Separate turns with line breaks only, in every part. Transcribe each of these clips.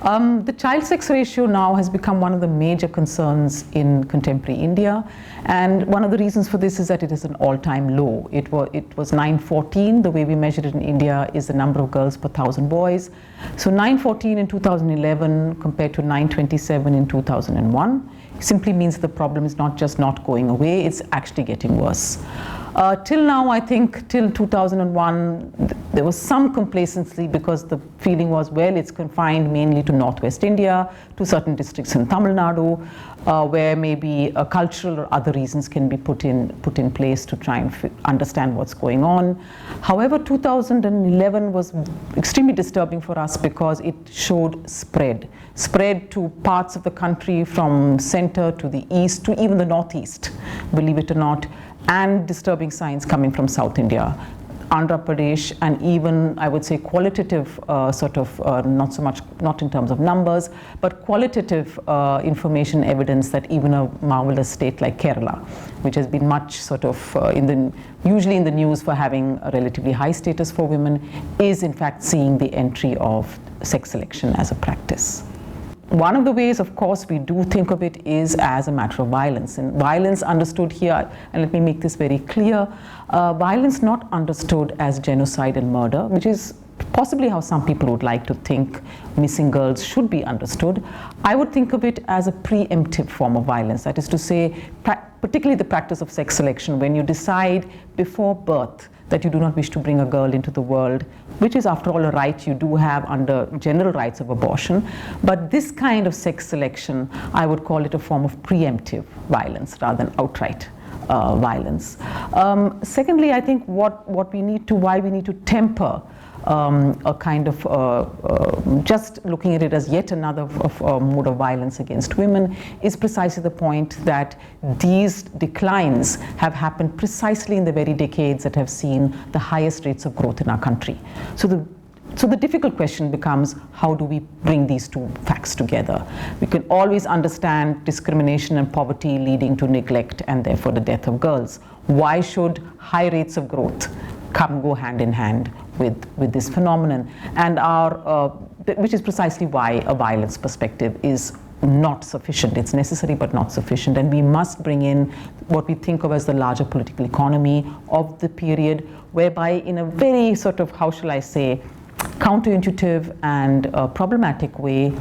The child sex ratio now has become one of the major concerns in contemporary India, and one of the reasons for this is that it is an all-time low. It was 914. The way we measured it in India is the number of girls per 1,000 boys. So 914 in 2011 compared to 927 in 2001 simply means the problem is not just not going away, it's actually getting worse. Till now, I think, till 2001, there was some complacency because the feeling was, well, it's confined mainly to northwest India, to certain districts in Tamil Nadu, where maybe cultural or other reasons can be put in place to try and understand what's going on. However, 2011 was extremely disturbing for us because it showed spread to parts of the country from center to the east to even the northeast, believe it or not, and disturbing signs coming from South India, Andhra Pradesh, and even, I would say, qualitative not in terms of numbers, but qualitative information evidence that even a marvelous state like Kerala, which has been much usually in the news for having a relatively high status for women, is in fact seeing the entry of sex selection as a practice. One of the ways, of course, we do think of it is as a matter of violence. And violence understood here, and let me make this very clear, violence not understood as genocide and murder, which is possibly how some people would like to think missing girls should be understood. I would think of it as a preemptive form of violence. That is to say, particularly the practice of sex selection, when you decide before birth that you do not wish to bring a girl into the world, which is after all a right you do have under general rights of abortion. But this kind of sex selection, I would call it a form of preemptive violence rather than outright violence. Secondly, I think why we need to temper a kind of just looking at it as yet another mode of violence against women is precisely the point that these declines have happened precisely in the very decades that have seen the highest rates of growth in our country. So the difficult question becomes, how do we bring these two facts together? We can always understand discrimination and poverty leading to neglect and therefore the death of girls. Why should high rates of growth go hand in hand with this phenomenon? And which is precisely why a violence perspective is not sufficient. It's necessary but not sufficient, and we must bring in what we think of as the larger political economy of the period, whereby in a very how shall I say, counterintuitive and problematic way,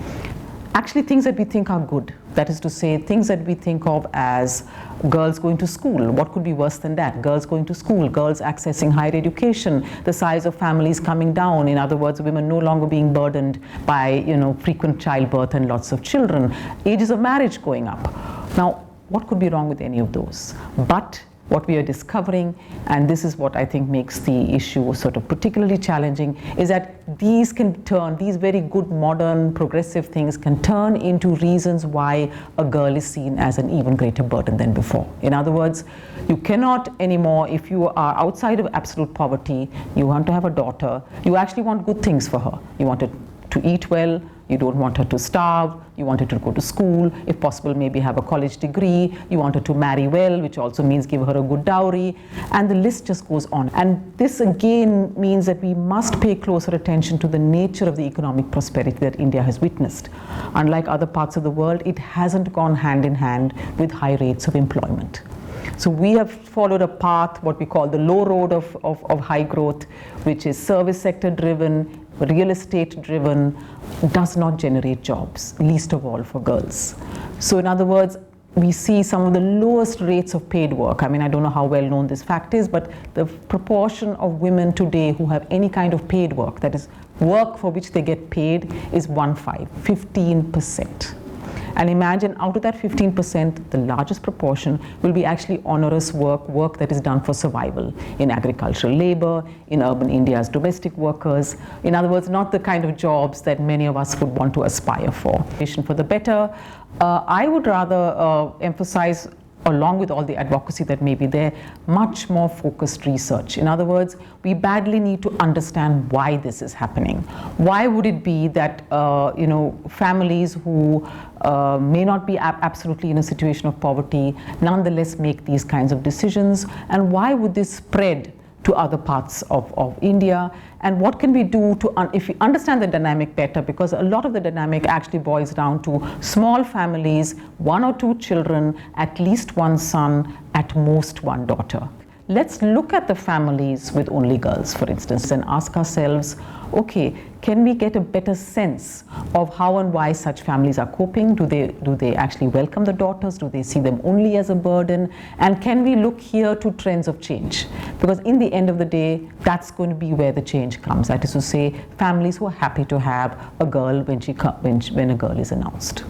actually things that we think are good, that is to say, things that we think of as girls going to school. What could be worse than that? Girls going to school, girls accessing higher education, the size of families coming down. In other words, women no longer being burdened by frequent childbirth and lots of children, ages of marriage going up. Now, what could be wrong with any of those? But what we are discovering, and this is what I think makes the issue particularly challenging, is that these very good modern progressive things can turn into reasons why a girl is seen as an even greater burden than before. In other words, you cannot anymore, if you are outside of absolute poverty, you want to have a daughter, you actually want good things for her. You want her to eat well, you don't want her to starve, you want her to go to school, if possible maybe have a college degree, you want her to marry well, which also means give her a good dowry, and the list just goes on. And this again means that we must pay closer attention to the nature of the economic prosperity that India has witnessed. Unlike other parts of the world, it hasn't gone hand in hand with high rates of employment. So we have followed a path, what we call the low road of high growth, which is service sector driven, real estate driven, does not generate jobs, least of all for girls. So in other words, we see some of the lowest rates of paid work. I mean, I don't know how well known this fact is, but the proportion of women today who have any kind of paid work, that is work for which they get paid, is 15%. And imagine out of that 15%, the largest proportion will be actually onerous work that is done for survival in agricultural labor, in urban India's domestic workers. In other words, not the kind of jobs that many of us would want to aspire for. For the better, I would rather emphasize, along with all the advocacy that may be there, much more focused research. In other words, we badly need to understand why this is happening. Why would it be that families who may not be absolutely in a situation of poverty nonetheless make these kinds of decisions, and why would this spread to other parts of India, and what can we do to, if we understand the dynamic better, because a lot of the dynamic actually boils down to small families, 1 or 2 children, at least 1 son, at most 1 daughter. Let's look at the families with only girls, for instance, and ask ourselves, okay, can we get a better sense of how and why such families are coping? Do they actually welcome the daughters? Do they see them only as a burden? And can we look here to trends of change? Because in the end of the day, that's going to be where the change comes. That is to say, families who are happy to have a girl when a girl is announced.